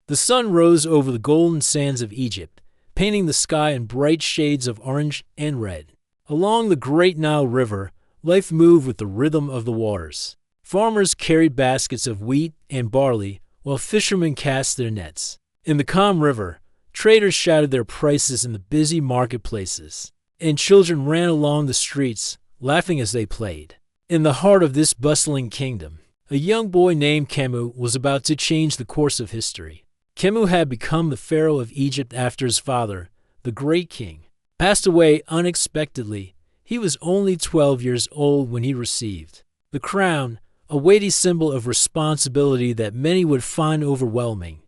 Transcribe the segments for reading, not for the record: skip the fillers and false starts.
The sun rose over the golden sands of Egypt, painting the sky in bright shades of orange and red. Along the great Nile River, life moved with the rhythm of the waters. Farmers carried baskets of wheat and barley, while fishermen cast their nets. In the calm river, traders shouted their prices in the busy marketplaces, and children ran along the streets, laughing as they played. In the heart of this bustling kingdom, a young boy named Khemu was about to change the course of history. Khemu had become the Pharaoh of Egypt after his father, the great king, passed away unexpectedly. He was only 12 years old when he received the crown, a weighty symbol of responsibility that many would find overwhelming.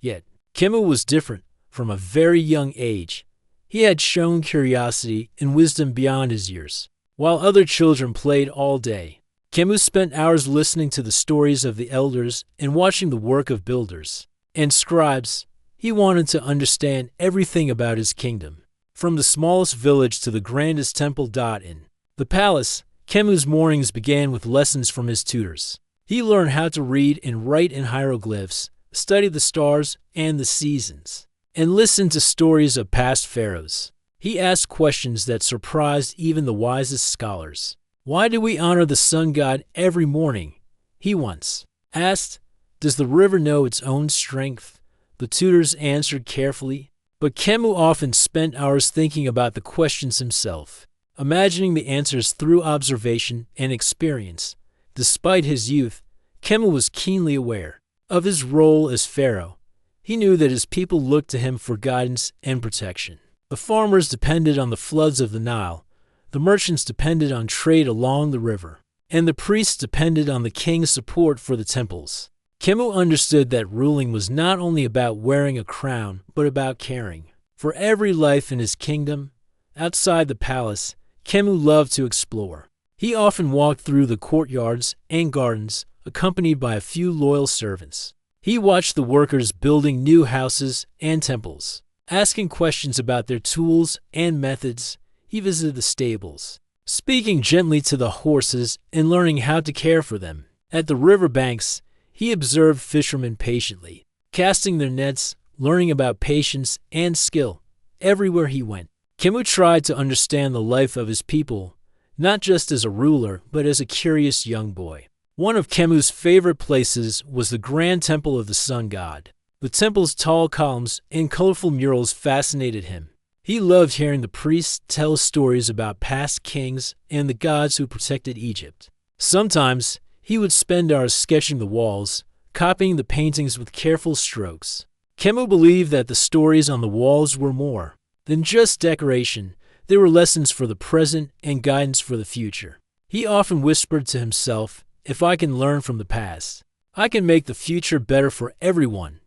Yet, Khemu was different. From a very young age, he had shown curiosity and wisdom beyond his years. While other children played all day, Khemu spent hours listening to the stories of the elders and watching the work of builders and scribes. He wanted to understand everything about his kingdom, from the smallest village to the grandest temple. In the palace, Khemu's mornings began with lessons from his tutors. He learned how to read and write in hieroglyphs, study the stars and the seasons, and listen to stories of past pharaohs. He asked questions that surprised even the wisest scholars. Why do we honor the sun god every morning? He once asked. Does the river know its own strength? The tutors answered carefully, but Khemu often spent hours thinking about the questions himself, imagining the answers through observation and experience. Despite his youth, Khemu was keenly aware of his role as pharaoh. He knew that his people looked to him for guidance and protection. The farmers depended on the floods of the Nile, the merchants depended on trade along the river, and the priests depended on the king's support for the temples. Khemu understood that ruling was not only about wearing a crown, but about caring for every life in his kingdom. Outside the palace, Khemu loved to explore. He often walked through the courtyards and gardens, accompanied by a few loyal servants. He watched the workers building new houses and temples, asking questions about their tools and methods. He visited the stables, speaking gently to the horses and learning how to care for them. At the riverbanks, he observed fishermen patiently, casting their nets, learning about patience and skill. Everywhere he went, Khemu tried to understand the life of his people, not just as a ruler, but as a curious young boy. One of Khemu's favorite places was the Grand Temple of the Sun God. The temple's tall columns and colorful murals fascinated him. He loved hearing the priests tell stories about past kings and the gods who protected Egypt. Sometimes, he would spend hours sketching the walls, copying the paintings with careful strokes. Khemu believed that the stories on the walls were more than just decoration. They were lessons for the present and guidance for the future. He often whispered to himself, "If I can learn from the past, I can make the future better for everyone."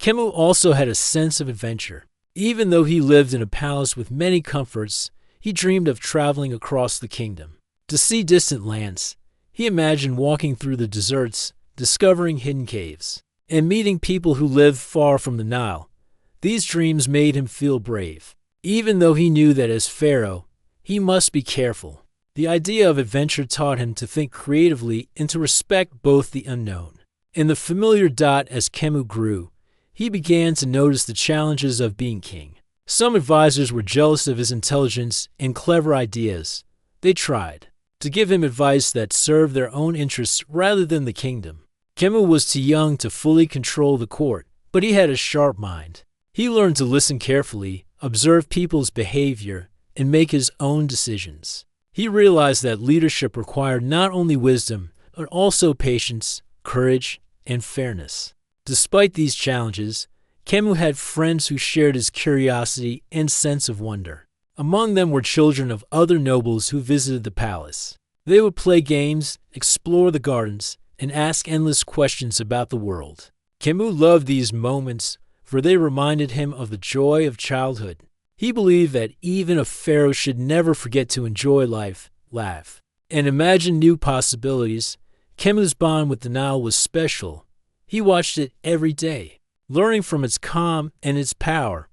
Khemu also had a sense of adventure. Even though he lived in a palace with many comforts, he dreamed of traveling across the kingdom to see distant lands. He imagined walking through the deserts, discovering hidden caves, and meeting people who lived far from the Nile. These dreams made him feel brave, even though he knew that as pharaoh, he must be careful. The idea of adventure taught him to think creatively and to respect both the unknown and the familiar. As Khemu grew, he began to notice the challenges of being king. Some advisors were jealous of his intelligence and clever ideas. They tried to give him advice that served their own interests rather than the kingdom. Khemu was too young to fully control the court, but he had a sharp mind. He learned to listen carefully, observe people's behavior, and make his own decisions. He realized that leadership required not only wisdom, but also patience, courage, and fairness. Despite these challenges, Khemu had friends who shared his curiosity and sense of wonder. Among them were children of other nobles who visited the palace. They would play games, explore the gardens, and ask endless questions about the world. Khemu loved these moments, for they reminded him of the joy of childhood. He believed that even a pharaoh should never forget to enjoy life, laugh, and imagine new possibilities. Khemu's bond with the Nile was special. He watched it every day, learning from its calm and its power.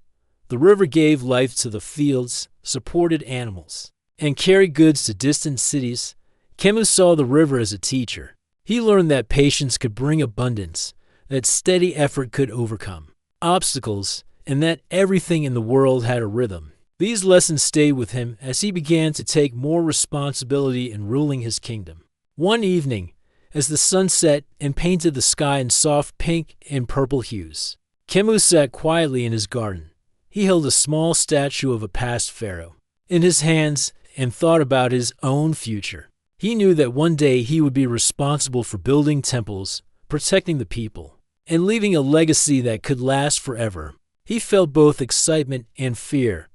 The river gave life to the fields, supported animals, and carried goods to distant cities. Khemu saw the river as a teacher. He learned that patience could bring abundance, that steady effort could overcome obstacles, and that everything in the world had a rhythm. These lessons stayed with him as he began to take more responsibility in ruling his kingdom. One evening, as the sun set and painted the sky in soft pink and purple hues, Khemu sat quietly in his garden. He held a small statue of a past pharaoh in his hands and thought about his own future. He knew that one day he would be responsible for building temples, protecting the people, and leaving a legacy that could last forever. He felt both excitement and fear,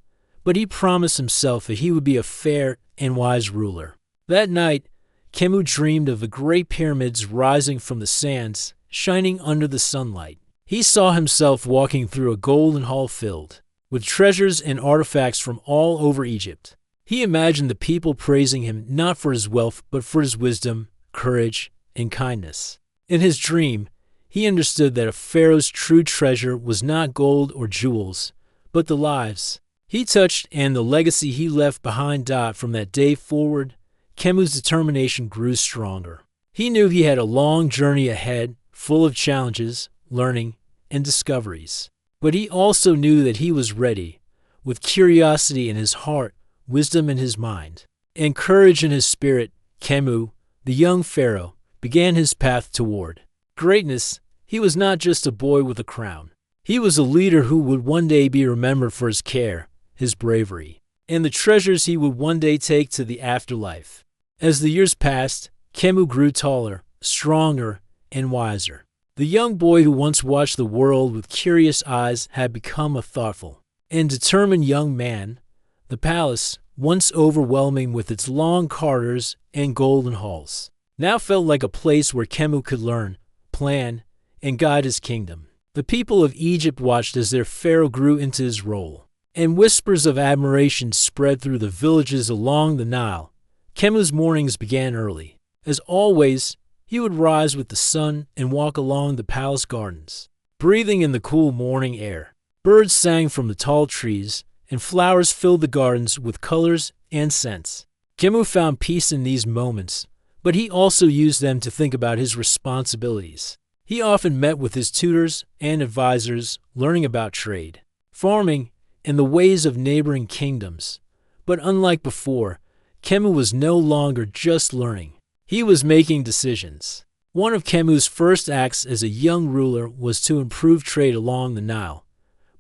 but he promised himself that he would be a fair and wise ruler. That night, Khemu dreamed of the great pyramids rising from the sands, shining under the sunlight. He saw himself walking through a golden hall filled with treasures and artifacts from all over Egypt. He imagined the people praising him not for his wealth but for his wisdom, courage, and kindness. In his dream, he understood that a pharaoh's true treasure was not gold or jewels, but the lives he touched and the legacy he left behind. From that day forward, Khemu's determination grew stronger. He knew he had a long journey ahead, full of challenges, learning, and discoveries. But he also knew that he was ready, with curiosity in his heart, wisdom in his mind, and courage in his spirit. Khemu, the young pharaoh, began his path toward greatness. He was not just a boy with a crown. He was a leader who would one day be remembered for his care, his bravery, and the treasures he would one day take to the afterlife. As the years passed, Khemu grew taller, stronger, and wiser. The young boy who once watched the world with curious eyes had become a thoughtful and determined young man. The palace, once overwhelming with its long corridors and golden halls, now felt like a place where Khemu could learn, plan, and guide his kingdom. The people of Egypt watched as their pharaoh grew into his role, and whispers of admiration spread through the villages along the Nile. Khemu's mornings began early. As always, he would rise with the sun and walk along the palace gardens, breathing in the cool morning air. Birds sang from the tall trees, and flowers filled the gardens with colors and scents. Khemu found peace in these moments, but he also used them to think about his responsibilities. He often met with his tutors and advisors, learning about trade, farming, and the ways of neighboring kingdoms. But unlike before, Khemu was no longer just learning. He was making decisions. One of Khemu's first acts as a young ruler was to improve trade along the Nile.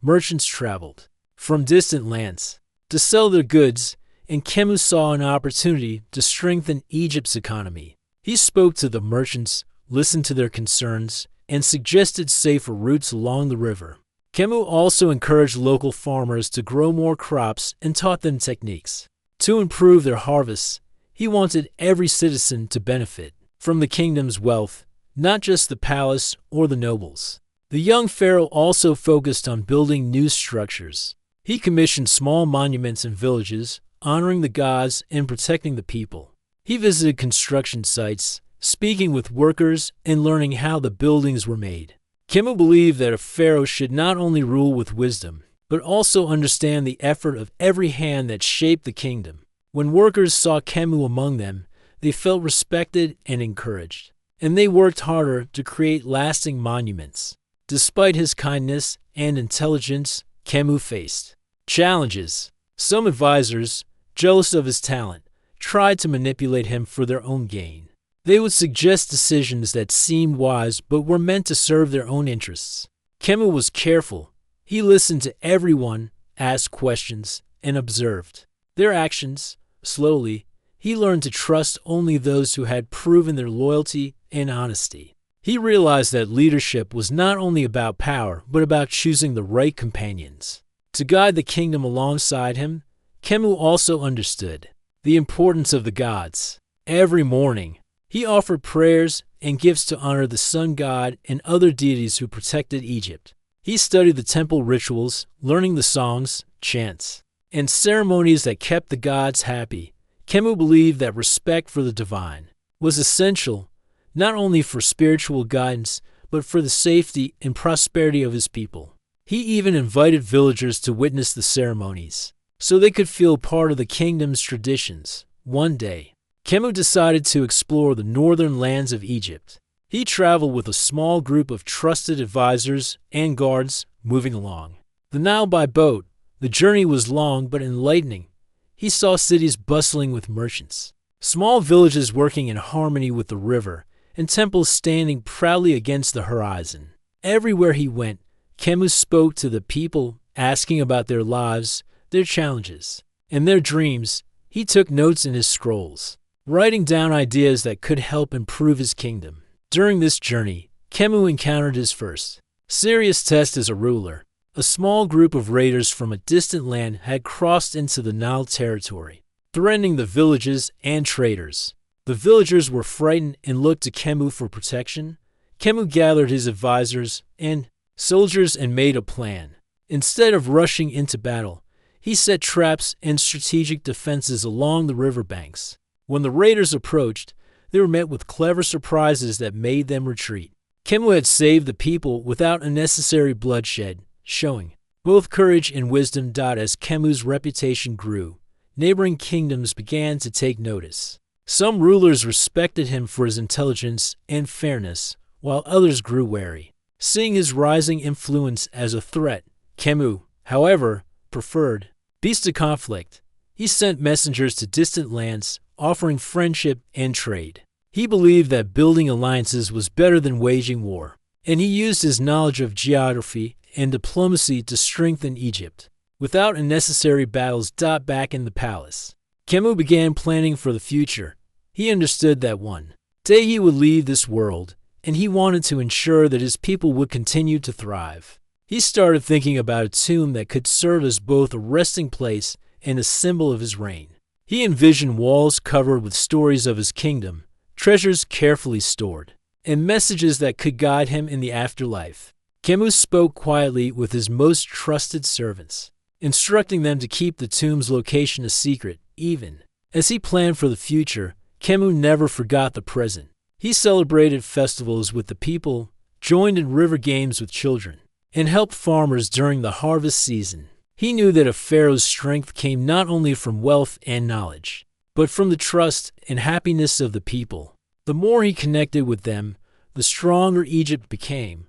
Merchants traveled from distant lands to sell their goods, and Khemu saw an opportunity to strengthen Egypt's economy. He spoke to the merchants, listened to their concerns, and suggested safer routes along the river. Khemu also encouraged local farmers to grow more crops and taught them techniques to improve their harvests. He wanted every citizen to benefit from the kingdom's wealth, not just the palace or the nobles. The young pharaoh also focused on building new structures. He commissioned small monuments in villages, honoring the gods and protecting the people. He visited construction sites, speaking with workers and learning how the buildings were made. Khemu believed that a pharaoh should not only rule with wisdom, but also understand the effort of every hand that shaped the kingdom. When workers saw Khemu among them, they felt respected and encouraged, and they worked harder to create lasting monuments. Despite his kindness and intelligence, Khemu faced challenges. Some advisors, jealous of his talent, tried to manipulate him for their own gain. They would suggest decisions that seemed wise but were meant to serve their own interests. Khemu was careful. He listened to everyone, asked questions, and observed their actions. Slowly, he learned to trust only those who had proven their loyalty and honesty. He realized that leadership was not only about power, but about choosing the right companions to guide the kingdom alongside him. Khemu also understood the importance of the gods. Every morning, he offered prayers and gifts to honor the sun god and other deities who protected Egypt. He studied the temple rituals, learning the songs, chants, and ceremonies that kept the gods happy. Khemu believed that respect for the divine was essential, not only for spiritual guidance, but for the safety and prosperity of his people. He even invited villagers to witness the ceremonies, so they could feel part of the kingdom's traditions. One day, Khemu decided to explore the northern lands of Egypt. He traveled with a small group of trusted advisors and guards, moving along the Nile by boat. The journey was long but enlightening. He saw cities bustling with merchants, small villages working in harmony with the river, and temples standing proudly against the horizon. Everywhere he went, Camus spoke to the people, asking about their lives, their challenges, and their dreams. He took notes in his scrolls, writing down ideas that could help improve his kingdom. During this journey, Camus encountered his first serious test as a ruler. A small group of raiders from a distant land had crossed into the Nile territory, threatening the villages and traders. The villagers were frightened and looked to Camus for protection. Camus gathered his advisors and soldiers and made a plan. Instead of rushing into battle, he set traps and strategic defenses along the riverbanks. When the raiders approached, they were met with clever surprises that made them retreat. Camus had saved the people without unnecessary bloodshed, showing both courage and wisdom. As Camus' reputation grew, neighboring kingdoms began to take notice. Some rulers respected him for his intelligence and fairness, while others grew wary, seeing his rising influence as a threat. Camus, however, preferred peace to conflict. He sent messengers to distant lands, offering friendship and trade. He believed that building alliances was better than waging war, and he used his knowledge of geography and diplomacy to strengthen Egypt. Without unnecessary battles. Back in the palace, Camus began planning for the future. He understood that one day he would leave this world, and he wanted to ensure that his people would continue to thrive. He started thinking about a tomb that could serve as both a resting place and a symbol of his reign. He envisioned walls covered with stories of his kingdom, treasures carefully stored, and messages that could guide him in the afterlife. Camus spoke quietly with his most trusted servants, instructing them to keep the tomb's location a secret. Even as he planned for the future, Camus never forgot the present. He celebrated festivals with the people, joined in river games with children, and helped farmers during the harvest season. He knew that a pharaoh's strength came not only from wealth and knowledge, but from the trust and happiness of the people. The more he connected with them, the stronger Egypt became.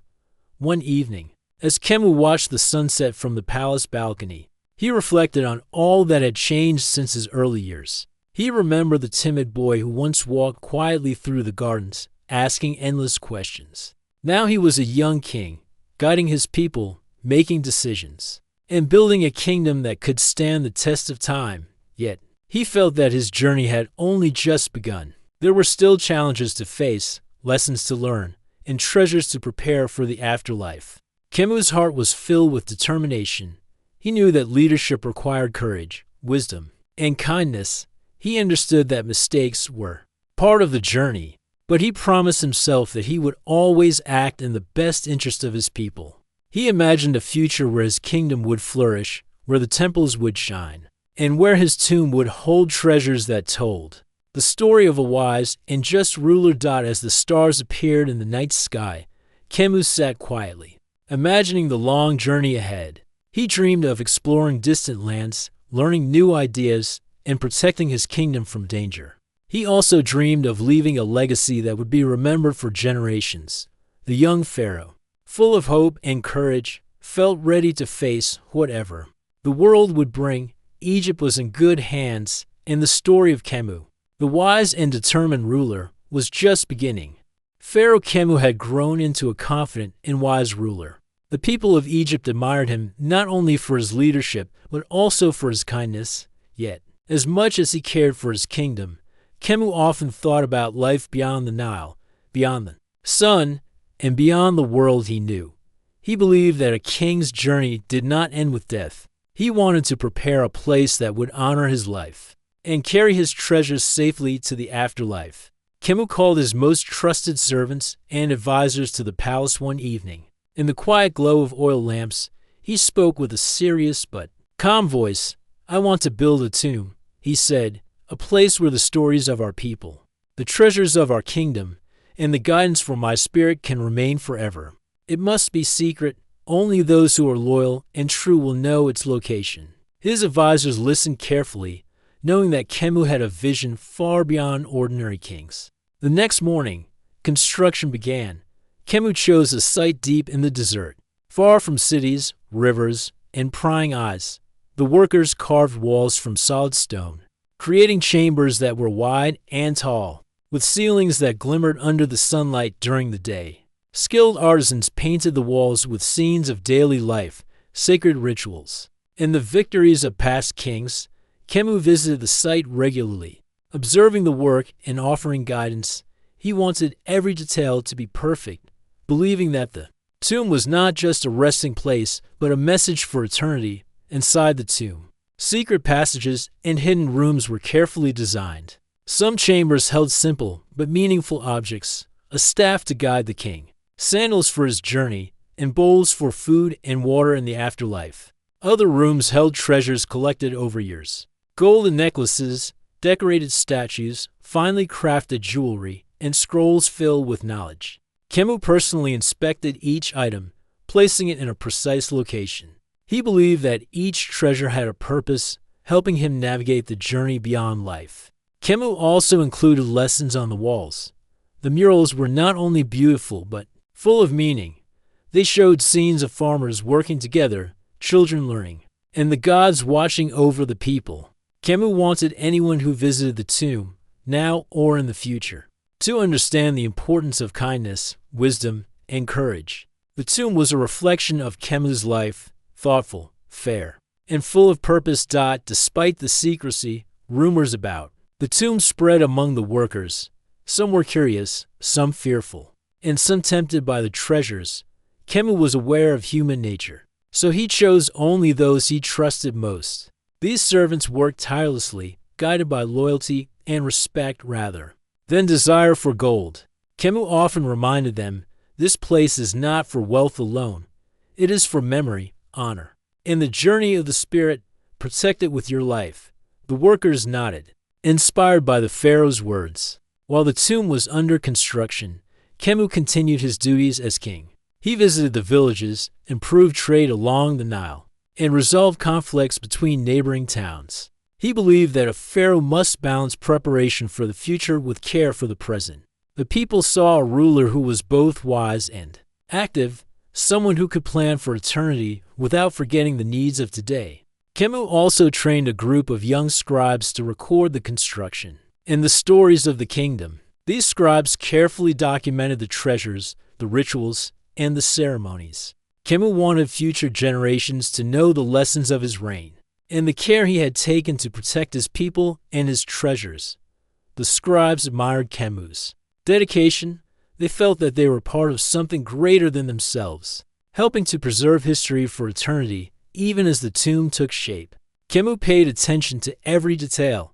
One evening, as Camus watched the sunset from the palace balcony, he reflected on all that had changed since his early years. He remembered the timid boy who once walked quietly through the gardens, asking endless questions. Now he was a young king, guiding his people, making decisions, and building a kingdom that could stand the test of time. Yet, he felt that his journey had only just begun. There were still challenges to face, lessons to learn, and treasures to prepare for the afterlife. Camus' heart was filled with determination. He knew that leadership required courage, wisdom, and kindness. He understood that mistakes were part of the journey, but he promised himself that he would always act in the best interest of his people. He imagined a future where his kingdom would flourish, where the temples would shine, and where his tomb would hold treasures that told the story of a wise and just ruler. As the stars appeared in the night sky, Camus sat quietly, imagining the long journey ahead. He dreamed of exploring distant lands, learning new ideas, and protecting his kingdom from danger. He also dreamed of leaving a legacy that would be remembered for generations. The young pharaoh, full of hope and courage, felt ready to face whatever the world would bring. Egypt was in good hands, and the story of Camus, the wise and determined ruler, was just beginning. Pharaoh Camus had grown into a confident and wise ruler. The people of Egypt admired him not only for his leadership, but also for his kindness. Yet, as much as he cared for his kingdom, Camus often thought about life beyond the Nile, beyond the sun, and beyond the world he knew. He believed that a king's journey did not end with death. He wanted to prepare a place that would honor his life and carry his treasures safely to the afterlife. Camus called his most trusted servants and advisors to the palace one evening. In the quiet glow of oil lamps, he spoke with a serious but calm voice. "I want to build a tomb," he said, "a place where the stories of our people, the treasures of our kingdom, and the guidance for my spirit can remain forever. It must be secret. Only those who are loyal and true will know its location." His advisors listened carefully, knowing that Camus had a vision far beyond ordinary kings. The next morning, construction began. Camus chose a site deep in the desert, Far from cities, rivers, and prying eyes, the workers carved walls from solid stone, creating chambers that were wide and tall, with ceilings that glimmered under the sunlight during the day. Skilled artisans painted the walls with scenes of daily life, sacred rituals, and the victories of past kings. Khemu visited the site regularly, observing the work and offering guidance. He wanted every detail to be perfect, believing that the tomb was not just a resting place, but a message for eternity. Inside the tomb, secret passages and hidden rooms were carefully designed. Some chambers held simple but meaningful objects, a staff to guide the king, sandals for his journey, and bowls for food and water in the afterlife. Other rooms held treasures collected over years. Golden necklaces, decorated statues, finely crafted jewelry, and scrolls filled with knowledge. Khemu personally inspected each item, placing it in a precise location. He believed that each treasure had a purpose, helping him navigate the journey beyond life. Khemu also included lessons on the walls. The murals were not only beautiful but full of meaning. They showed scenes of farmers working together, children learning, and the gods watching over the people. Khemu wanted anyone who visited the tomb, now or in the future, to understand the importance of kindness, wisdom, and courage. The tomb was a reflection of Khemu's life, thoughtful, fair, and full of purpose. Despite the secrecy, rumors about the tomb spread among the workers. Some were curious, some fearful, and some tempted by the treasures. Khemu was aware of human nature, so he chose only those he trusted most. These servants worked tirelessly, guided by loyalty and respect rather than desire for gold. Khemu often reminded them, this place is not for wealth alone. It is for memory, honor, and the journey of the spirit. Protect it with your life. The workers nodded, inspired by the Pharaoh's words. While the tomb was under construction, Khemu continued his duties as king. He visited the villages, improved trade along the Nile, and resolved conflicts between neighboring towns. He believed that a pharaoh must balance preparation for the future with care for the present. The people saw a ruler who was both wise and active, someone who could plan for eternity without forgetting the needs of today. Khemu also trained a group of young scribes to record the construction and the stories of the kingdom. These scribes carefully documented the treasures, the rituals, and the ceremonies. Khemu wanted future generations to know the lessons of his reign and the care he had taken to protect his people and his treasures. The scribes admired Khemu's dedication. They felt that they were part of something greater than themselves, helping to preserve history for eternity. Even as the tomb took shape, Khemu paid attention to every detail.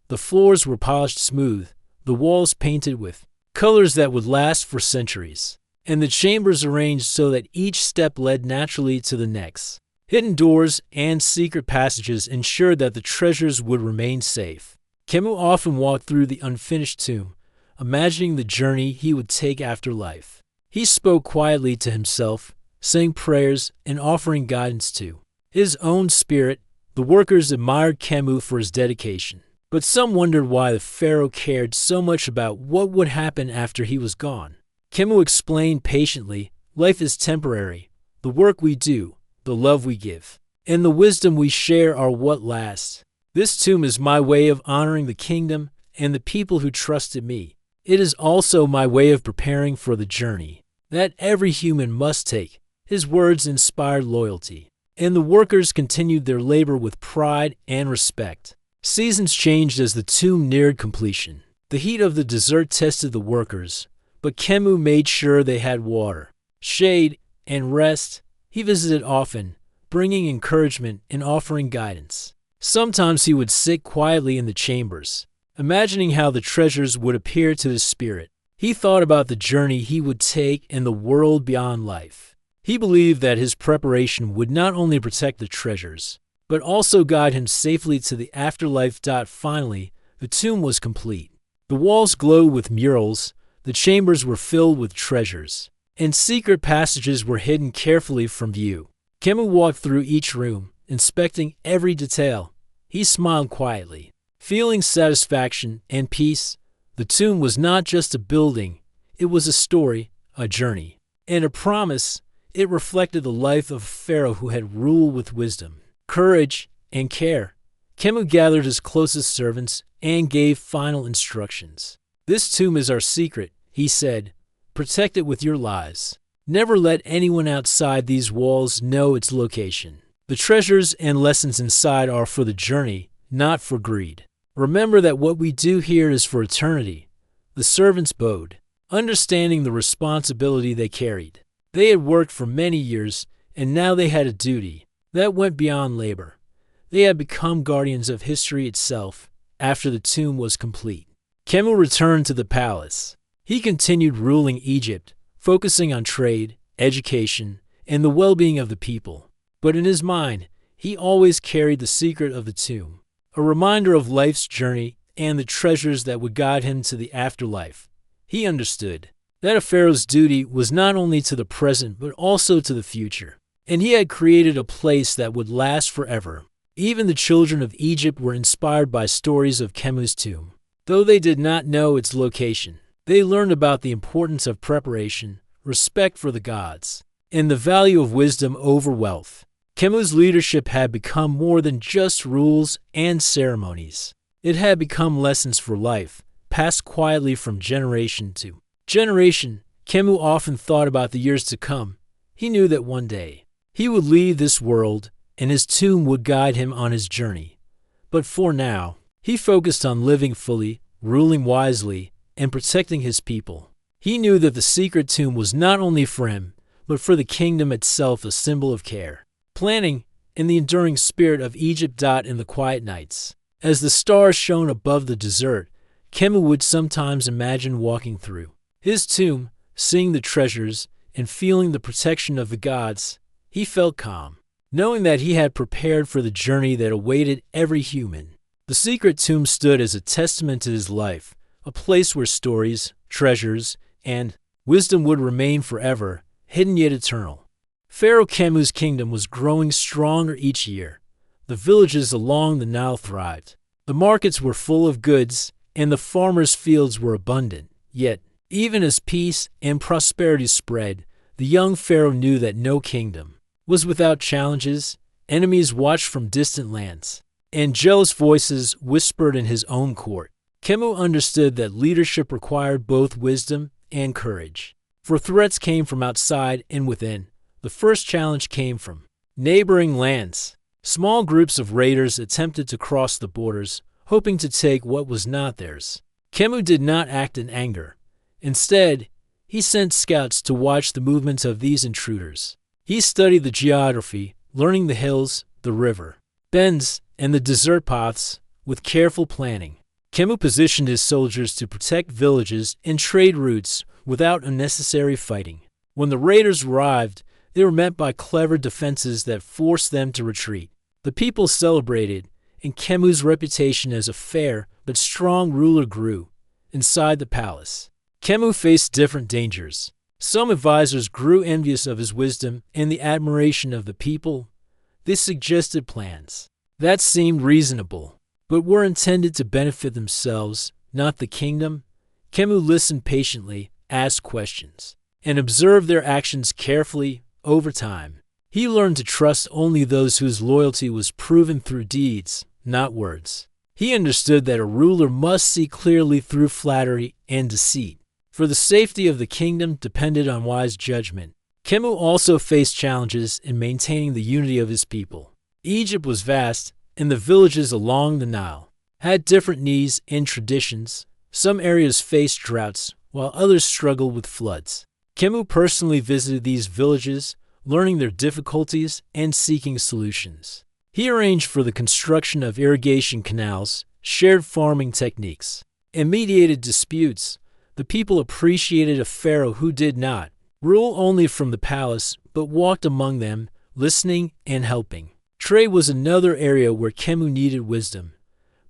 The floors were polished smooth, the walls painted with colors that would last for centuries, and the chambers arranged so that each step led naturally to the next. Hidden doors and secret passages ensured that the treasures would remain safe. Khemu often walked through the unfinished tomb, imagining the journey he would take after life. He spoke quietly to himself, saying prayers and offering guidance to his own spirit. The workers admired Khemu for his dedication, but some wondered why the pharaoh cared so much about what would happen after he was gone. Khemu explained patiently, life is temporary. The work we do, the love we give, and the wisdom we share are what lasts. This tomb is my way of honoring the kingdom and the people who trusted me. It is also my way of preparing for the journey that every human must take. His words inspired loyalty, and the workers continued their labor with pride and respect. Seasons changed as the tomb neared completion. The heat of the desert tested the workers, but Khemu made sure they had water, shade, and rest. He visited often, bringing encouragement and offering guidance. Sometimes he would sit quietly in the chambers, imagining how the treasures would appear to his spirit. He thought about the journey he would take in the world beyond life. He believed that his preparation would not only protect the treasures, but also guide him safely to the afterlife. Finally, the tomb was complete. The walls glowed with murals, the chambers were filled with treasures, and secret passages were hidden carefully from view. Khemu walked through each room, inspecting every detail. He smiled quietly, feeling satisfaction and peace. The tomb was not just a building, it was a story, a journey, and a promise. It reflected the life of a pharaoh who had ruled with wisdom, courage, and care. Khemu gathered his closest servants and gave final instructions. "This tomb is our secret," he said. "Protect it with your lives. Never let anyone outside these walls know its location. The treasures and lessons inside are for the journey, not for greed. Remember that what we do here is for eternity." The servants bowed, understanding the responsibility they carried. They had worked for many years, and now they had a duty that went beyond labor. They had become guardians of history itself after the tomb was complete. Khemu returned to the palace. He continued ruling Egypt, focusing on trade, education, and the well-being of the people. But in his mind, he always carried the secret of the tomb, a reminder of life's journey and the treasures that would guide him to the afterlife. He understood that a pharaoh's duty was not only to the present but also to the future, and he had created a place that would last forever. Even the children of Egypt were inspired by stories of Khemu's tomb. Though they did not know its location, they learned about the importance of preparation, respect for the gods, and the value of wisdom over wealth. Khemu's leadership had become more than just rules and ceremonies. It had become lessons for life, passed quietly from generation to generation. Khemu often thought about the years to come. He knew that one day he would leave this world, and his tomb would guide him on his journey. But for now, he focused on living fully, ruling wisely, and protecting his people. He knew that the secret tomb was not only for him, but for the kingdom itself, a symbol of care, planning, and the enduring spirit of Egypt. In the quiet nights, as the stars shone above the desert, Khemu would sometimes imagine walking through his tomb, seeing the treasures, and feeling the protection of the gods. He felt calm, knowing that he had prepared for the journey that awaited every human. The secret tomb stood as a testament to his life, a place where stories, treasures, and wisdom would remain forever, hidden yet eternal. Pharaoh Khemu's kingdom was growing stronger each year. The villages along the Nile thrived. The markets were full of goods, and the farmers' fields were abundant. Yet, even as peace and prosperity spread, the young pharaoh knew that no kingdom was without challenges. Enemies watched from distant lands, and jealous voices whispered in his own court. Khemu understood that leadership required both wisdom and courage, for threats came from outside and within. The first challenge came from neighboring lands. Small groups of raiders attempted to cross the borders, hoping to take what was not theirs. Khemu did not act in anger. Instead, he sent scouts to watch the movements of these intruders. He studied the geography, learning the hills, the river, bends, and the desert paths with careful planning. Khemu positioned his soldiers to protect villages and trade routes without unnecessary fighting. When the raiders arrived, they were met by clever defenses that forced them to retreat. The people celebrated, and Khemu's reputation as a fair but strong ruler grew. Inside the palace, Khemu faced different dangers. Some advisors grew envious of his wisdom and the admiration of the people. They suggested plans that seemed reasonable, but were intended to benefit themselves, not the kingdom. Khemu listened patiently, asked questions, and observed their actions carefully. Over time, he learned to trust only those whose loyalty was proven through deeds, not words. He understood that a ruler must see clearly through flattery and deceit, for the safety of the kingdom depended on wise judgment. Khemu also faced challenges in maintaining the unity of his people. Egypt was vast, and the villages along the Nile had different needs and traditions. Some areas faced droughts, while others struggled with floods. Khemu personally visited these villages, learning their difficulties and seeking solutions. He arranged for the construction of irrigation canals, shared farming techniques, and mediated disputes. The people appreciated a pharaoh who did not rule only from the palace, but walked among them, listening and helping. Trade was another area where Khemu needed wisdom.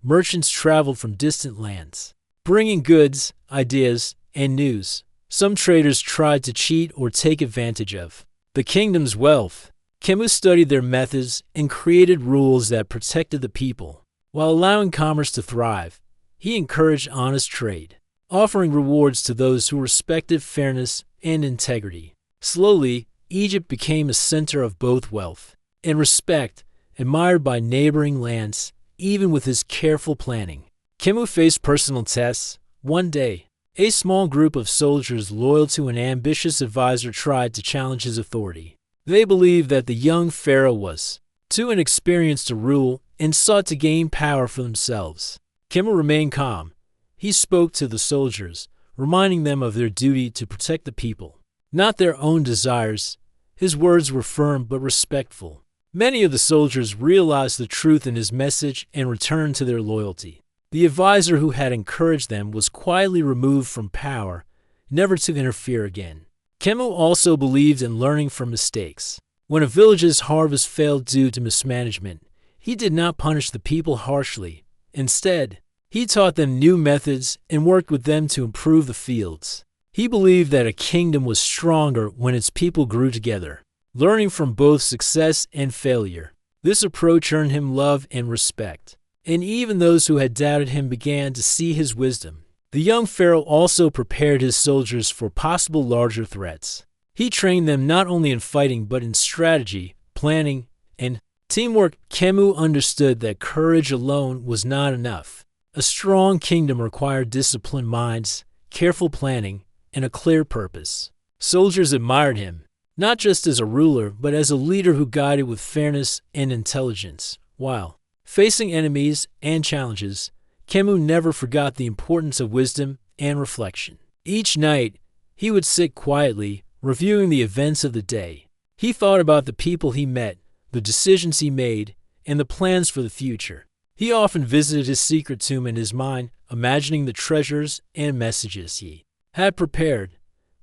Merchants traveled from distant lands, bringing goods, ideas, and news. Some traders tried to cheat or take advantage of the kingdom's wealth. Khemu studied their methods and created rules that protected the people. While allowing commerce to thrive, he encouraged honest trade, offering rewards to those who respected fairness and integrity. Slowly, Egypt became a center of both wealth and respect, admired by neighboring lands, even with his careful planning. Khemu faced personal tests. One day, a small group of soldiers loyal to an ambitious advisor tried to challenge his authority. They believed that the young pharaoh was too inexperienced to rule and sought to gain power for themselves. Khemu remained calm. He spoke to the soldiers, reminding them of their duty to protect the people, not their own desires. His words were firm but respectful. Many of the soldiers realized the truth in his message and returned to their loyalty. The advisor who had encouraged them was quietly removed from power, never to interfere again. Khemu also believed in learning from mistakes. When a village's harvest failed due to mismanagement, he did not punish the people harshly. Instead, he taught them new methods and worked with them to improve the fields. He believed that a kingdom was stronger when its people grew together, learning from both success and failure. This approach earned him love and respect, and even those who had doubted him began to see his wisdom. The young pharaoh also prepared his soldiers for possible larger threats. He trained them not only in fighting but in strategy, planning, and teamwork. Khemu understood that courage alone was not enough. A strong kingdom required disciplined minds, careful planning, and a clear purpose. Soldiers admired him, not just as a ruler, but as a leader who guided with fairness and intelligence. While facing enemies and challenges, Khemu never forgot the importance of wisdom and reflection. Each night, he would sit quietly, reviewing the events of the day. He thought about the people he met, the decisions he made, and the plans for the future. He often visited his secret tomb in his mind, imagining the treasures and messages he had prepared.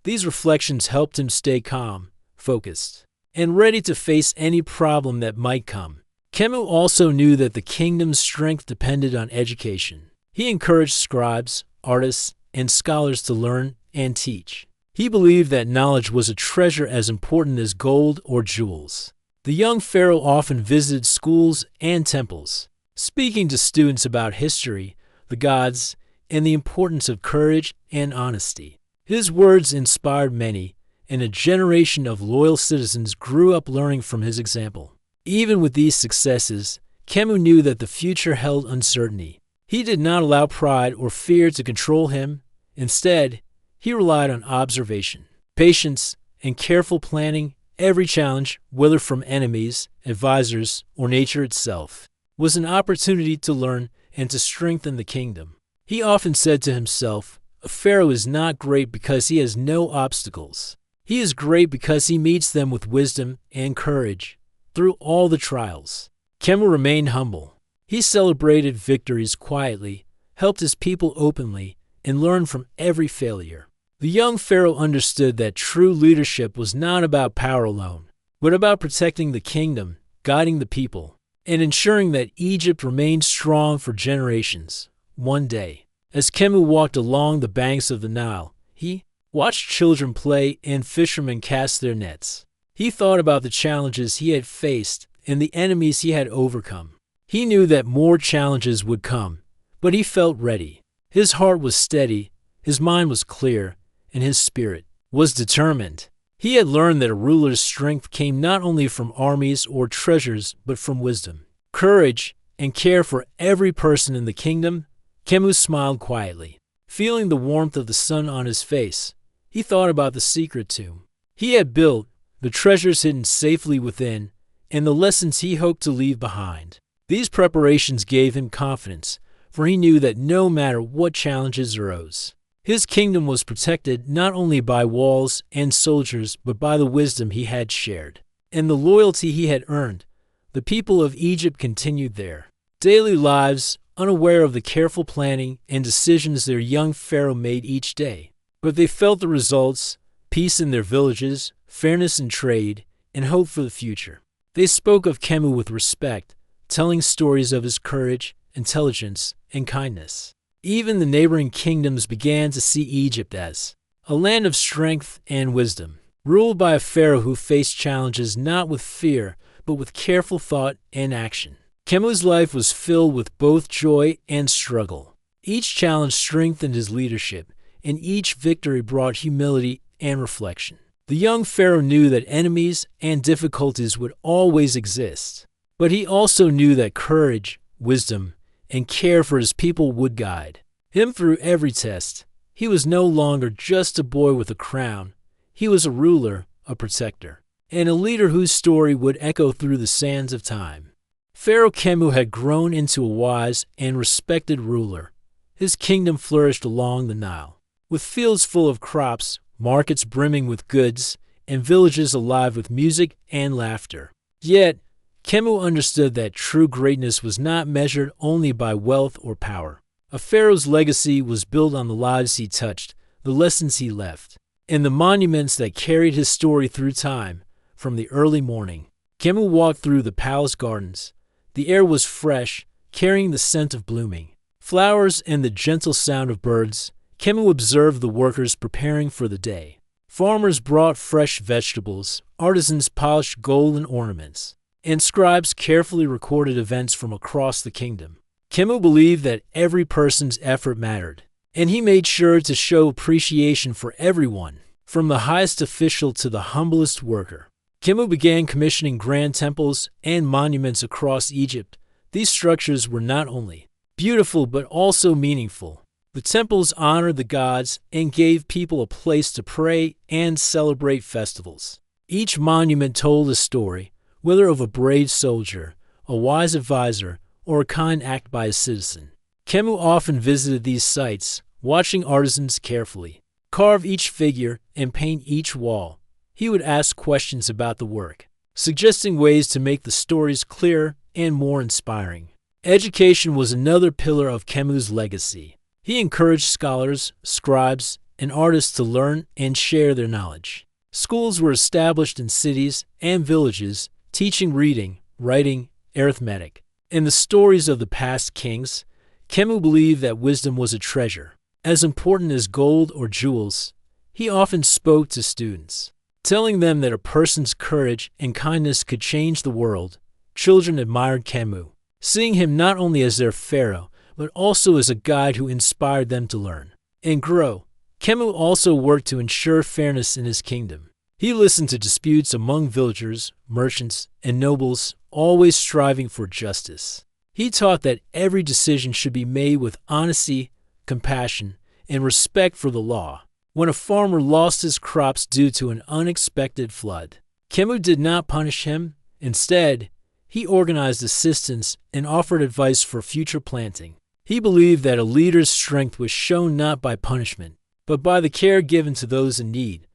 These reflections helped him stay calm, focused, and ready to face any problem that might come. Khemu also knew that the kingdom's strength depended on education. He encouraged scribes, artists, and scholars to learn and teach. He believed that knowledge was a treasure as important as gold or jewels. The young pharaoh often visited schools and temples, speaking to students about history, the gods, and the importance of courage and honesty. His words inspired many, and a generation of loyal citizens grew up learning from his example. Even with these successes, Khemu knew that the future held uncertainty. He did not allow pride or fear to control him. Instead, he relied on observation, patience, and careful planning. Every challenge, whether from enemies, advisors, or nature itself, was an opportunity to learn and to strengthen the kingdom. He often said to himself, "A pharaoh is not great because he has no obstacles. He is great because he meets them with wisdom and courage through all the trials." Khemu remained humble. He celebrated victories quietly, helped his people openly, and learned from every failure. The young pharaoh understood that true leadership was not about power alone, but about protecting the kingdom, guiding the people, and ensuring that Egypt remained strong for generations. One day, as Khemu walked along the banks of the Nile, he watched children play and fishermen cast their nets. He thought about the challenges he had faced and the enemies he had overcome. He knew that more challenges would come, but he felt ready. His heart was steady, his mind was clear, and his spirit was determined. He had learned that a ruler's strength came not only from armies or treasures, but from wisdom, courage, and care for every person in the kingdom. Khemu smiled quietly. Feeling the warmth of the sun on his face, he thought about the secret tomb he had built, the treasures hidden safely within, and the lessons he hoped to leave behind. These preparations gave him confidence, for he knew that no matter what challenges arose, his kingdom was protected not only by walls and soldiers, but by the wisdom he had shared and the loyalty he had earned. The people of Egypt continued their daily lives, unaware of the careful planning and decisions their young pharaoh made each day. But they felt the results: peace in their villages, fairness in trade, and hope for the future. They spoke of Khemu with respect, telling stories of his courage, intelligence, and kindness. Even the neighboring kingdoms began to see Egypt as a land of strength and wisdom, ruled by a pharaoh who faced challenges not with fear, but with careful thought and action. Khemu's life was filled with both joy and struggle. Each challenge strengthened his leadership, and each victory brought humility and reflection. The young pharaoh knew that enemies and difficulties would always exist, but he also knew that courage, wisdom, and care for his people would guide him through every test. He was no longer just a boy with a crown. He was a ruler, a protector, and a leader whose story would echo through the sands of time. Pharaoh Khemu had grown into a wise and respected ruler. His kingdom flourished along the Nile, with fields full of crops, markets brimming with goods, and villages alive with music and laughter. Yet, Khemu understood that true greatness was not measured only by wealth or power. A pharaoh's legacy was built on the lives he touched, the lessons he left, and the monuments that carried his story through time. From the early morning, Khemu walked through the palace gardens. The air was fresh, carrying the scent of blooming flowers and the gentle sound of birds. Khemu observed the workers preparing for the day. Farmers brought fresh vegetables, artisans polished golden ornaments, and scribes carefully recorded events from across the kingdom. Khemu believed that every person's effort mattered, and he made sure to show appreciation for everyone, from the highest official to the humblest worker. Khemu began commissioning grand temples and monuments across Egypt. These structures were not only beautiful but also meaningful. The temples honored the gods and gave people a place to pray and celebrate festivals. Each monument told a story, whether of a brave soldier, a wise advisor, or a kind act by a citizen. Khemu often visited these sites, watching artisans carefully carve each figure and paint each wall. He would ask questions about the work, suggesting ways to make the stories clearer and more inspiring. Education was another pillar of Khemu's legacy. He encouraged scholars, scribes, and artists to learn and share their knowledge. Schools were established in cities and villages, teaching reading, writing, arithmetic, and the stories of the past kings. Khemu believed that wisdom was a treasure, as important as gold or jewels. He often spoke to students, telling them that a person's courage and kindness could change the world. Children admired Khemu, seeing him not only as their pharaoh, but also as a guide who inspired them to learn and grow. Khemu also worked to ensure fairness in his kingdom. He listened to disputes among villagers, merchants, and nobles, always striving for justice. He taught that every decision should be made with honesty, compassion, and respect for the law. When a farmer lost his crops due to an unexpected flood, Khemu did not punish him. Instead, he organized assistance and offered advice for future planting. He believed that a leader's strength was shown not by punishment, but by the care given to those in need.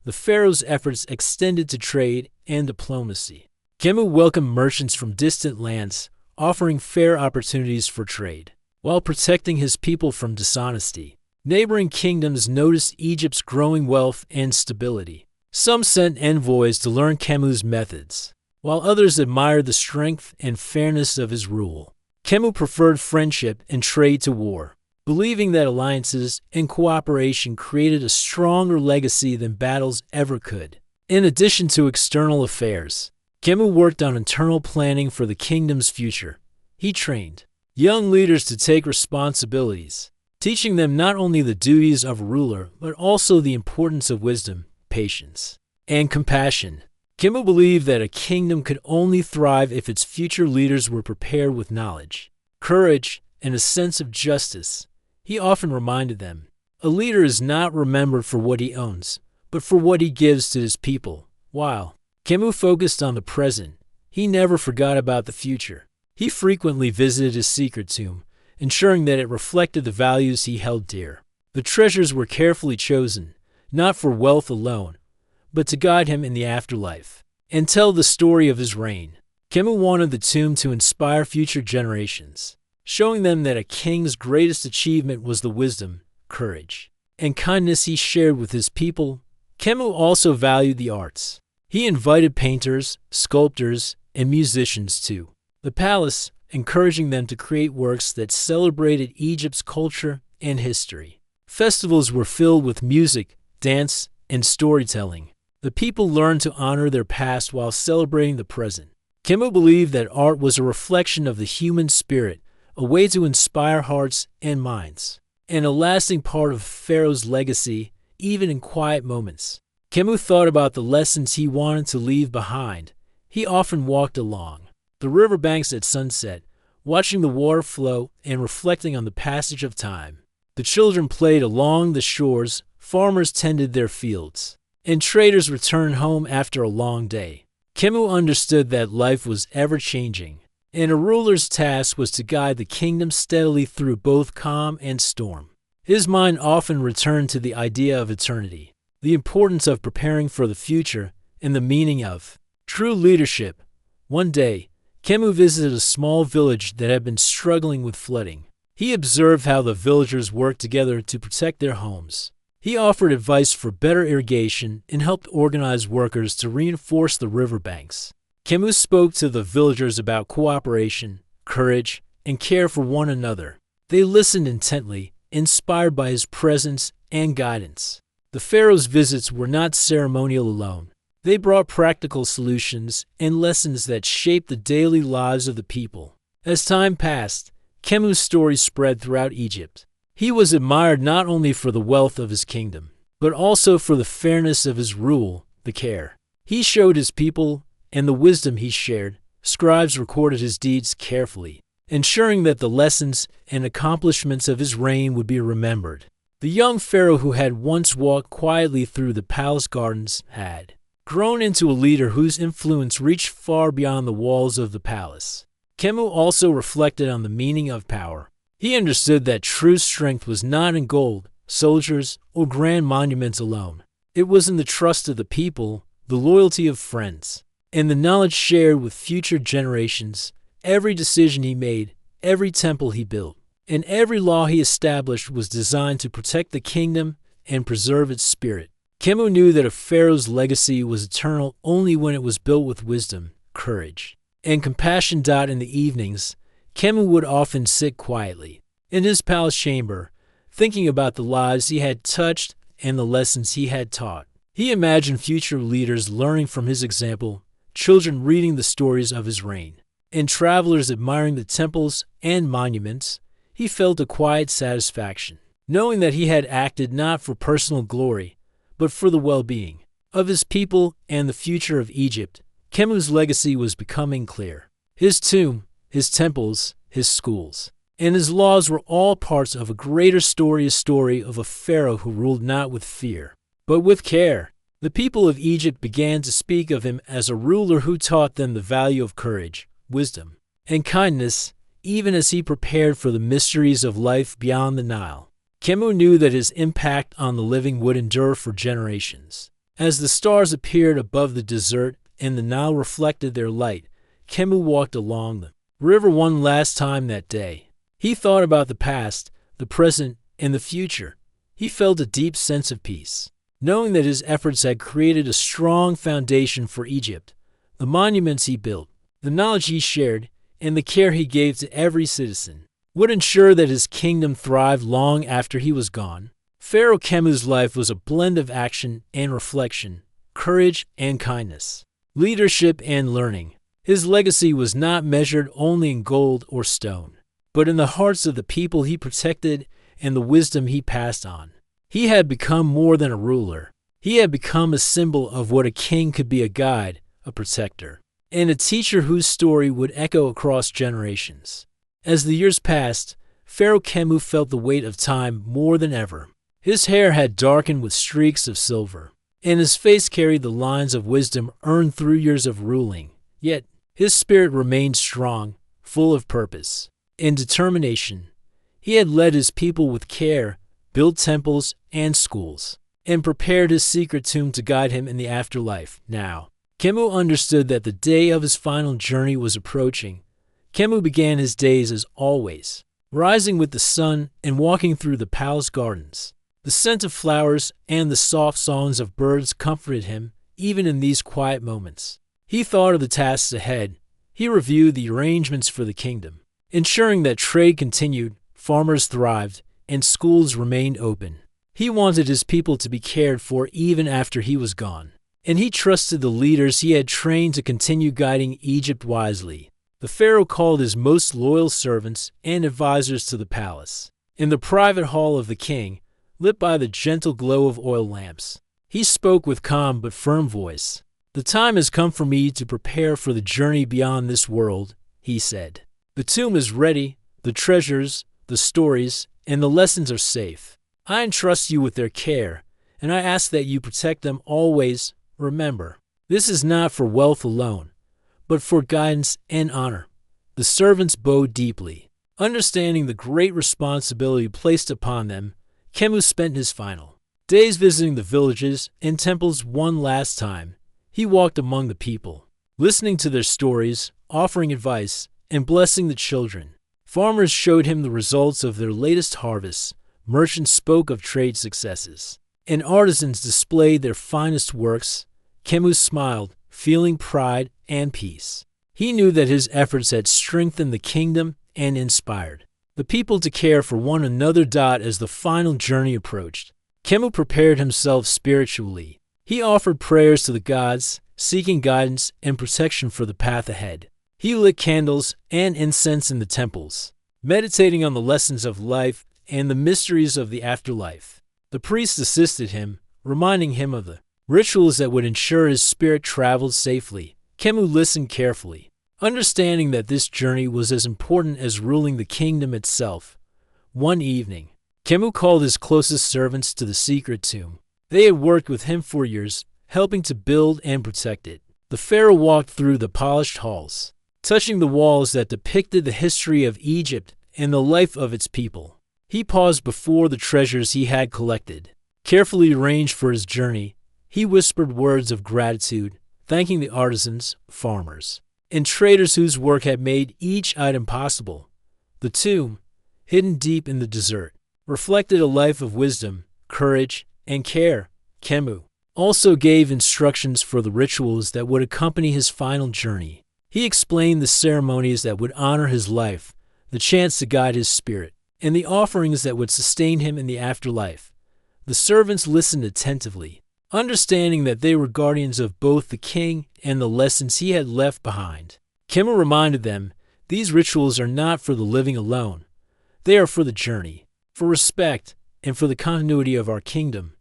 The pharaoh's efforts extended to trade and diplomacy. Khemu welcomed merchants from distant lands, offering fair opportunities for trade, while protecting his people from dishonesty. Neighboring kingdoms noticed Egypt's growing wealth and stability. Some sent envoys to learn Khemu's methods, while others admired the strength and fairness of his rule. Khemu preferred friendship and trade to war, believing that alliances and cooperation created a stronger legacy than battles ever could. In addition to external affairs, Khemu worked on internal planning for the kingdom's future. He trained young leaders to take responsibilities, teaching them not only the duties of a ruler, but also the importance of wisdom, patience, and compassion. Khemu believed that a kingdom could only thrive if its future leaders were prepared with knowledge, courage, and a sense of justice. He often reminded them, a leader is not remembered for what he owns, but for what he gives to his people. While Khemu focused on the present, he never forgot about the future. He frequently visited his secret tomb, ensuring that it reflected the values he held dear. The treasures were carefully chosen, not for wealth alone, but to guide him in the afterlife and tell the story of his reign. Khemu wanted the tomb to inspire future generations, showing them that a king's greatest achievement was the wisdom, courage, and kindness he shared with his people. Khemu also valued the arts. He invited painters, sculptors, and musicians to the palace, encouraging them to create works that celebrated Egypt's culture and history. Festivals were filled with music, dance, and storytelling. The people learned to honor their past while celebrating the present. Khemu believed that art was a reflection of the human spirit, a way to inspire hearts and minds, and a lasting part of Pharaoh's legacy, even in quiet moments. Khemu thought about the lessons he wanted to leave behind. He often walked along the riverbanks at sunset, watching the water flow and reflecting on the passage of time. The children played along the shores, farmers tended their fields, and traders returned home after a long day. Khemu understood that life was ever-changing, and a ruler's task was to guide the kingdom steadily through both calm and storm. His mind often returned to the idea of eternity, the importance of preparing for the future, and the meaning of true leadership. One day, Khemu visited a small village that had been struggling with flooding. He observed how the villagers worked together to protect their homes. He offered advice for better irrigation and helped organize workers to reinforce the riverbanks. Khemu spoke to the villagers about cooperation, courage, and care for one another. They listened intently, inspired by his presence and guidance. The Pharaoh's visits were not ceremonial alone. They brought practical solutions and lessons that shaped the daily lives of the people. As time passed, Khemu's story spread throughout Egypt. He was admired not only for the wealth of his kingdom, but also for the fairness of his rule, the care he showed his people, and the wisdom he shared. Scribes recorded his deeds carefully, ensuring that the lessons and accomplishments of his reign would be remembered. The young pharaoh who had once walked quietly through the palace gardens had grown into a leader whose influence reached far beyond the walls of the palace. Khemu also reflected on the meaning of power. He understood that true strength was not in gold, soldiers, or grand monuments alone. It was in the trust of the people, the loyalty of friends, and the knowledge shared with future generations. Every decision he made, every temple he built, and every law he established was designed to protect the kingdom and preserve its spirit. Khemu knew that a pharaoh's legacy was eternal only when it was built with wisdom, courage, and compassion. In the evenings, Khemu would often sit quietly in his palace chamber, thinking about the lives he had touched and the lessons he had taught. He imagined future leaders learning from his example, children reading the stories of his reign, and travelers admiring the temples and monuments. He felt a quiet satisfaction, knowing that he had acted not for personal glory, but for the well-being of his people and the future of Egypt. Khemu's legacy was becoming clear. His tomb, his temples, his schools, and his laws were all parts of a greater story, a story of a pharaoh who ruled not with fear, but with care. The people of Egypt began to speak of him as a ruler who taught them the value of courage, wisdom, and kindness, even as he prepared for the mysteries of life beyond the Nile. Khemu knew that his impact on the living would endure for generations. As the stars appeared above the desert and the Nile reflected their light, Khemu walked along the river one last time that day. He thought about the past, the present, and the future. He felt a deep sense of peace, knowing that his efforts had created a strong foundation for Egypt. The monuments he built, the knowledge he shared, and the care he gave to every citizen would ensure that his kingdom thrived long after he was gone. Pharaoh Khemu's life was a blend of action and reflection, courage and kindness, leadership and learning. His legacy was not measured only in gold or stone, but in the hearts of the people he protected and the wisdom he passed on. He had become more than a ruler. He had become a symbol of what a king could be: a guide, a protector, and a teacher whose story would echo across generations. As the years passed, Pharaoh Khemu felt the weight of time more than ever. His hair had darkened with streaks of silver, and his face carried the lines of wisdom earned through years of ruling. Yet, his spirit remained strong, full of purpose and determination. He had led his people with care, built temples and schools, and prepared his secret tomb to guide him in the afterlife. Now, Khemu understood that the day of his final journey was approaching. Khemu began his days as always, rising with the sun and walking through the palace gardens. The scent of flowers and the soft songs of birds comforted him, even in these quiet moments. He thought of the tasks ahead. He reviewed the arrangements for the kingdom, ensuring that trade continued, farmers thrived, and schools remained open. He wanted his people to be cared for even after he was gone, and he trusted the leaders he had trained to continue guiding Egypt wisely. The pharaoh called his most loyal servants and advisors to the palace. In the private hall of the king, lit by the gentle glow of oil lamps, He spoke with calm but firm voice. "The time has come for me to prepare for the journey beyond this world," he said. "The tomb is ready, the treasures, the stories, and the lessons are safe. I entrust you with their care, and I ask that you protect them always. Remember, this is not for wealth alone, but for guidance and honor." The servants bowed deeply. Understanding the great responsibility placed upon them, Khemu spent his final days visiting the villages and temples one last time. He walked among the people, listening to their stories, offering advice, and blessing the children. Farmers showed him the results of their latest harvests, merchants spoke of trade successes, and artisans displayed their finest works. Khemu smiled, feeling pride and peace. He knew that his efforts had strengthened the kingdom and inspired the people to care for one another. As the final journey approached, Khemu prepared himself spiritually. He offered prayers to the gods, seeking guidance and protection for the path ahead. He lit candles and incense in the temples, meditating on the lessons of life and the mysteries of the afterlife. The priests assisted him, reminding him of the rituals that would ensure his spirit traveled safely. Khemu listened carefully, understanding that this journey was as important as ruling the kingdom itself. One evening, Khemu called his closest servants to the secret tomb. They had worked with him for years, helping to build and protect it. The pharaoh walked through the polished halls, touching the walls that depicted the history of Egypt and the life of its people. He paused before the treasures he had collected. Carefully arranged for his journey, he whispered words of gratitude, thanking the artisans, farmers, and traders whose work had made each item possible. The tomb, hidden deep in the desert, reflected a life of wisdom, courage, and care. Khemu also gave instructions for the rituals that would accompany his final journey. He explained the ceremonies that would honor his life, the chants to guide his spirit, and the offerings that would sustain him in the afterlife. The servants listened attentively, understanding that they were guardians of both the king and the lessons he had left behind. Khemu reminded them, these rituals are not for the living alone. They are for the journey, for respect, and for the continuity of our kingdom.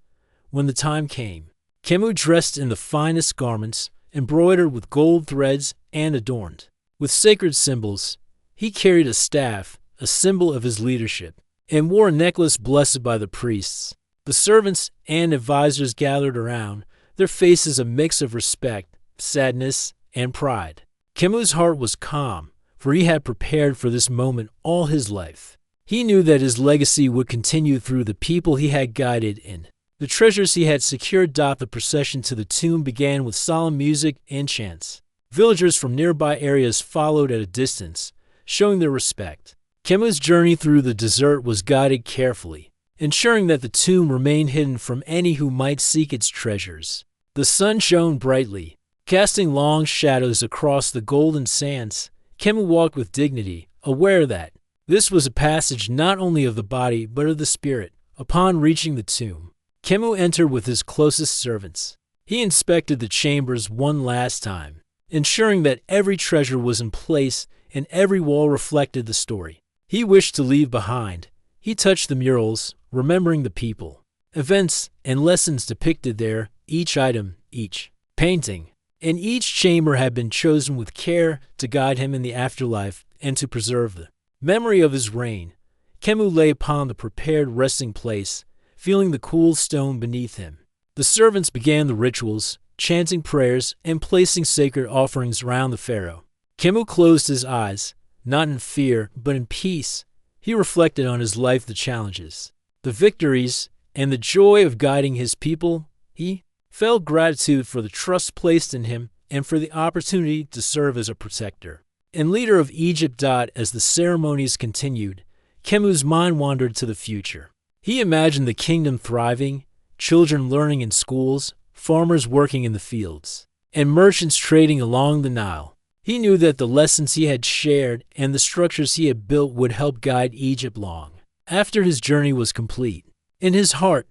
When the time came, Khemu dressed in the finest garments, embroidered with gold threads and adorned with sacred symbols. He carried a staff, a symbol of his leadership, and wore a necklace blessed by the priests. The servants and advisors gathered around, their faces a mix of respect, sadness, and pride. Khemu's heart was calm, for he had prepared for this moment all his life. He knew that his legacy would continue through the people he had guided in the treasures he had secured. The procession to the tomb began with solemn music and chants. Villagers from nearby areas followed at a distance, showing their respect. Khemu's journey through the desert was guided carefully, ensuring that the tomb remained hidden from any who might seek its treasures. The sun shone brightly, casting long shadows across the golden sands. Khemu walked with dignity, aware that this was a passage not only of the body but of the spirit. Upon reaching the tomb, Khemu entered with his closest servants. He inspected the chambers one last time, ensuring that every treasure was in place and every wall reflected the story he wished to leave behind. He touched the murals, remembering the people, events, and lessons depicted there. Each item, each painting, and each chamber had been chosen with care to guide him in the afterlife and to preserve the memory of his reign. Khemu lay upon the prepared resting place, feeling the cool stone beneath him. The servants began the rituals, chanting prayers and placing sacred offerings around the pharaoh. Khemu closed his eyes, not in fear but in peace. He reflected on his life, the challenges, the victories, and the joy of guiding his people. He felt gratitude for the trust placed in him and for the opportunity to serve as a protector and leader of Egypt. As the ceremonies continued, Khemu's mind wandered to the future. He imagined the kingdom thriving, children learning in schools, farmers working in the fields, and merchants trading along the Nile. He knew that the lessons he had shared and the structures he had built would help guide Egypt long after his journey was complete. In his heart,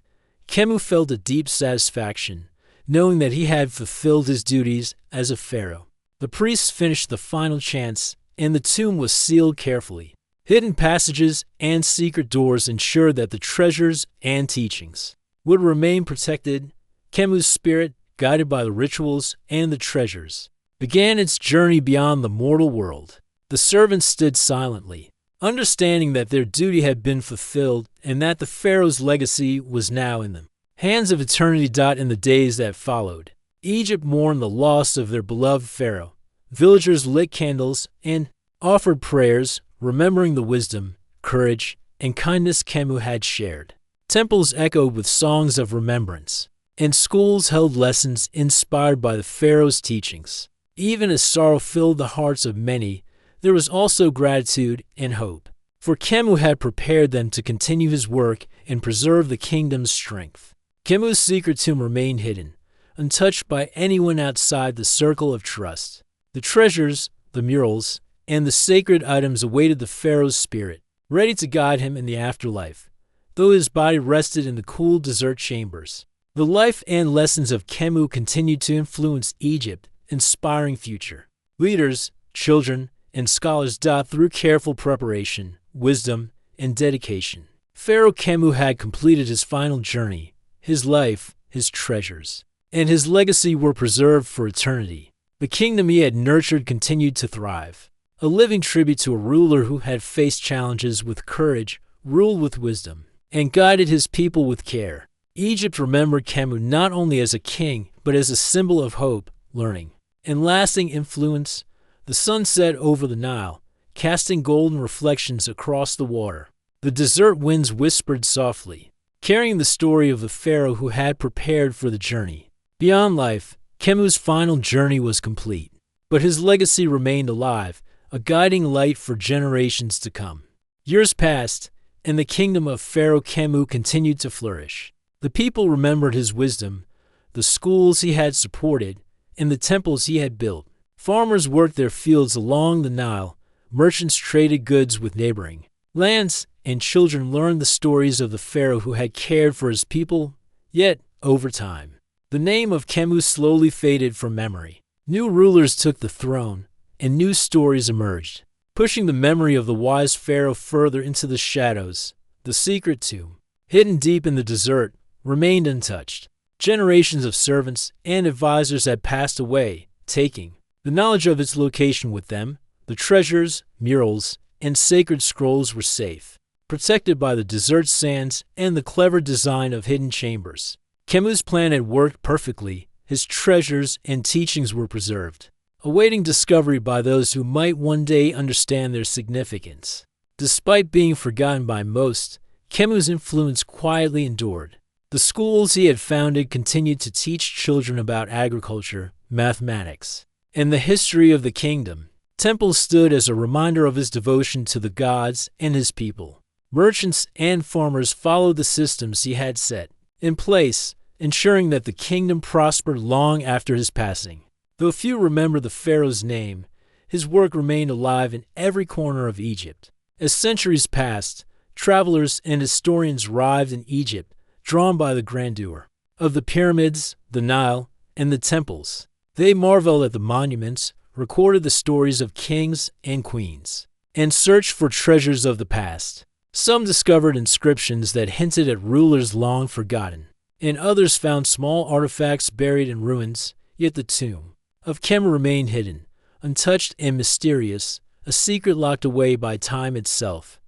Khemu felt a deep satisfaction, knowing that he had fulfilled his duties as a pharaoh. The priests finished the final chants, and the tomb was sealed carefully. Hidden passages and secret doors ensured that the treasures and teachings would remain protected. Kemu's spirit, guided by the rituals and the treasures, began its journey beyond the mortal world. The servants stood silently, understanding that their duty had been fulfilled and that the pharaoh's legacy was now in them. Hands of eternity. In the days that followed, Egypt mourned the loss of their beloved pharaoh. Villagers lit candles and offered prayers, remembering the wisdom, courage, and kindness Khemu had shared. Temples echoed with songs of remembrance, and schools held lessons inspired by the pharaoh's teachings. Even as sorrow filled the hearts of many, there was also gratitude and hope, for Khemu had prepared them to continue his work and preserve the kingdom's strength. Kemu's secret tomb remained hidden, untouched by anyone outside the circle of trust. The treasures, the murals, and the sacred items awaited the pharaoh's spirit, ready to guide him in the afterlife, though his body rested in the cool desert chambers. The life and lessons of Khemu continued to influence Egypt's inspiring future. Leaders, children, and scholars died through careful preparation, wisdom, and dedication. Pharaoh Khemu had completed his final journey. His life, his treasures, and his legacy were preserved for eternity. The kingdom he had nurtured continued to thrive, a living tribute to a ruler who had faced challenges with courage, ruled with wisdom, and guided his people with care. Egypt remembered Khemu not only as a king, but as a symbol of hope, learning, and lasting influence. The sun set over the Nile, casting golden reflections across the water. The desert winds whispered softly, carrying the story of the pharaoh who had prepared for the journey. Beyond life, Kemu's final journey was complete, but his legacy remained alive, a guiding light for generations to come. Years passed, and the kingdom of Pharaoh Khemu continued to flourish. The people remembered his wisdom, the schools he had supported, and the temples he had built. Farmers worked their fields along the Nile, merchants traded goods with neighboring lands, and children learned the stories of the pharaoh who had cared for his people. Yet, over time, the name of Khemu slowly faded from memory. New rulers took the throne, and new stories emerged, pushing the memory of the wise pharaoh further into the shadows. The secret tomb, hidden deep in the desert, remained untouched. Generations of servants and advisors had passed away, taking the knowledge of its location with them. The treasures, murals, and sacred scrolls were safe, protected by the desert sands and the clever design of hidden chambers. Kemu's plan had worked perfectly. His treasures and teachings were preserved, awaiting discovery by those who might one day understand their significance. Despite being forgotten by most, Kemu's influence quietly endured. The schools he had founded continued to teach children about agriculture, mathematics, and the history of the kingdom. Temples stood as a reminder of his devotion to the gods and his people. Merchants and farmers followed the systems he had set in place, ensuring that the kingdom prospered long after his passing. Though few remember the pharaoh's name, his work remained alive in every corner of Egypt. As centuries passed, travelers and historians arrived in Egypt, drawn by the grandeur of the pyramids, the Nile, and the temples. They marveled at the monuments, recorded the stories of kings and queens, and searched for treasures of the past. Some discovered inscriptions that hinted at rulers long forgotten, and others found small artifacts buried in ruins. Yet the tomb of Khemu remained hidden, untouched and mysterious, a secret locked away by time itself.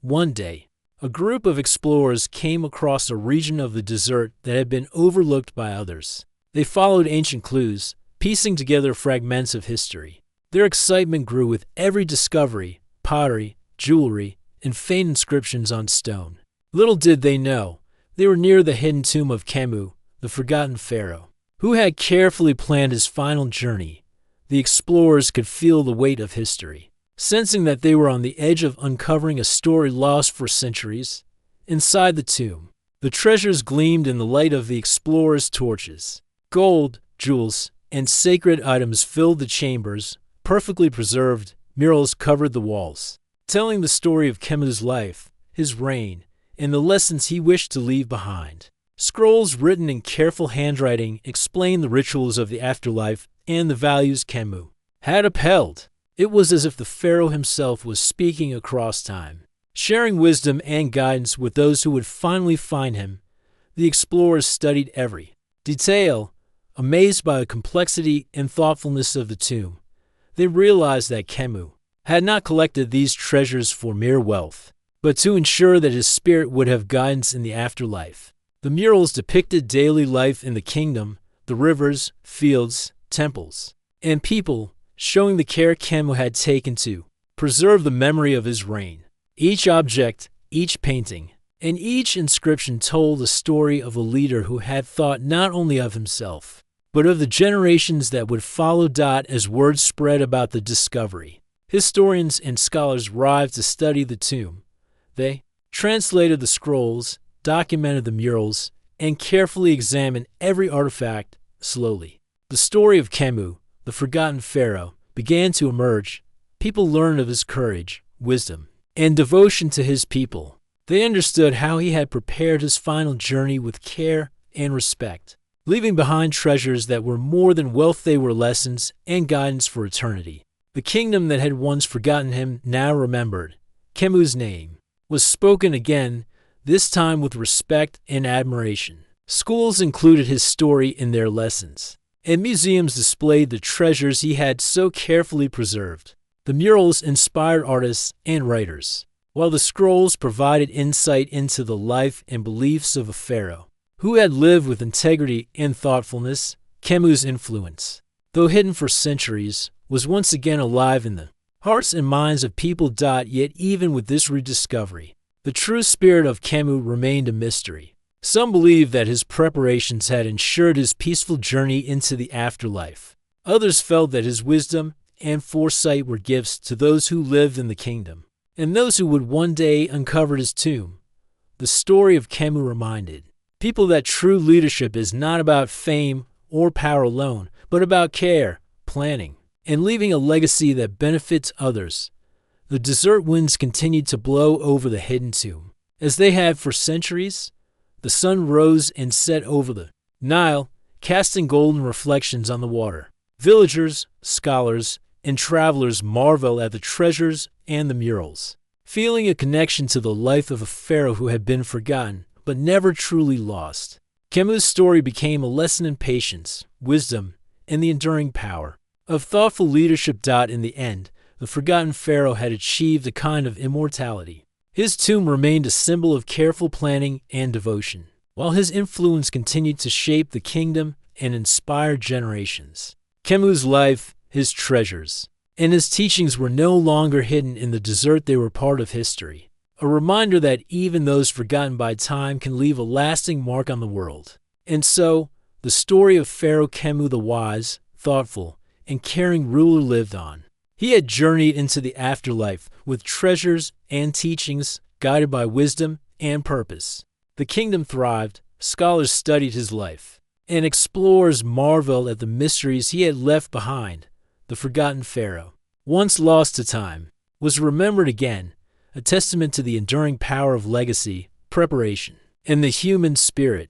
One day, a group of explorers came across a region of the desert that had been overlooked by others. They followed ancient clues, piecing together fragments of history. Their excitement grew with every discovery: pottery, jewelry, and faint inscriptions on stone. Little did they know, they were near the hidden tomb of Khemu, the forgotten pharaoh, who had carefully planned his final journey. The explorers could feel the weight of history, sensing that they were on the edge of uncovering a story lost for centuries. Inside the tomb, the treasures gleamed in the light of the explorers' torches. Gold, jewels, and sacred items filled the chambers, perfectly preserved. Murals covered the walls, telling the story of Kemu's life, his reign, and the lessons he wished to leave behind. Scrolls written in careful handwriting explained the rituals of the afterlife and the values Khemu had upheld. It was as if the pharaoh himself was speaking across time, sharing wisdom and guidance with those who would finally find him. The explorers studied every detail, amazed by the complexity and thoughtfulness of the tomb. They realized that Khemu had not collected these treasures for mere wealth, but to ensure that his spirit would have guidance in the afterlife. The murals depicted daily life in the kingdom, the rivers, fields, temples, and people, showing the care Khemu had taken to preserve the memory of his reign. Each object, each painting, and each inscription told a story of a leader who had thought not only of himself, but of the generations that would follow. As word spread about the discovery, historians and scholars arrived to study the tomb. They translated the scrolls, documented the murals, and carefully examined every artifact. Slowly, the story of Khemu, the forgotten pharaoh, began to emerge. People learned of his courage, wisdom, and devotion to his people. They understood how he had prepared his final journey with care and respect, leaving behind treasures that were more than wealth. They were lessons and guidance for eternity. The kingdom that had once forgotten him now remembered. Khemu's name was spoken again, this time with respect and admiration. Schools included his story in their lessons, and museums displayed the treasures he had so carefully preserved. The murals inspired artists and writers, while the scrolls provided insight into the life and beliefs of a pharaoh who had lived with integrity and thoughtfulness. Khemu's influence, though hidden for centuries, was once again alive in the hearts and minds of people. Yet even with this rediscovery, the true spirit of Khemu remained a mystery. Some believed that his preparations had ensured his peaceful journey into the afterlife. Others felt that his wisdom and foresight were gifts to those who lived in the kingdom, and those who would one day uncover his tomb. The story of Khemu reminded people that true leadership is not about fame or power alone, but about care, planning, and leaving a legacy that benefits others. The desert winds continued to blow over the hidden tomb, as they had for centuries. The sun rose and set over the Nile, casting golden reflections on the water. Villagers, scholars, and travelers marvel at the treasures and the murals, feeling a connection to the life of a pharaoh who had been forgotten but never truly lost. Khemu's story became a lesson in patience, wisdom, and the enduring power of thoughtful leadership. In the end, the forgotten pharaoh had achieved a kind of immortality. His tomb remained a symbol of careful planning and devotion, while his influence continued to shape the kingdom and inspire generations. Khemu's life, his treasures, and his teachings were no longer hidden in the desert. They were part of history, a reminder that even those forgotten by time can leave a lasting mark on the world. And so, the story of Pharaoh Khemu, the wise, thoughtful, and caring ruler, lived on. He had journeyed into the afterlife with treasures and teachings guided by wisdom and purpose. The kingdom thrived, scholars studied his life, and explorers marveled at the mysteries he had left behind. The forgotten pharaoh, once lost to time, was remembered again, a testament to the enduring power of legacy, preparation, and the human spirit.